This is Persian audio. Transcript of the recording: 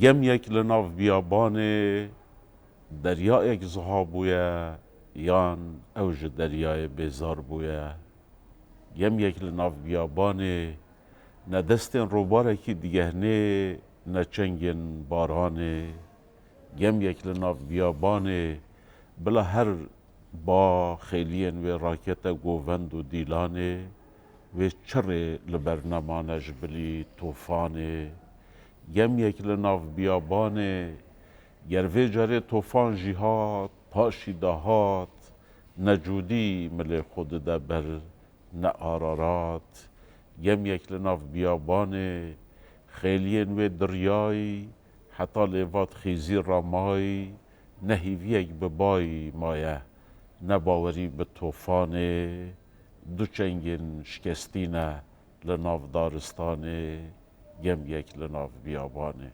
گم یک لناو بیابان دریایek زها بویه یان اوج دریای بیزار بویه گم یک لناو بیابان نه دستین روبارکی دیگهنه نه چنگین بارانه گم یک لناو بیابان بلا هر با خیلین و راکت گووند و دیلانه و چر لبرنمانش بلی توفانه گم یک لناو بیابانه گر وی جره توفان جیهات پاشی دهات نجودی مل خود دبر نه آرارات گم یک لناو بیابانه خیلین و دریای حتی لیوات خیزی رامای نهیویک ببای مایه نباوری به توفانه دو چنگین شکستینه لناو دارستانه گم یک لناو بیابانه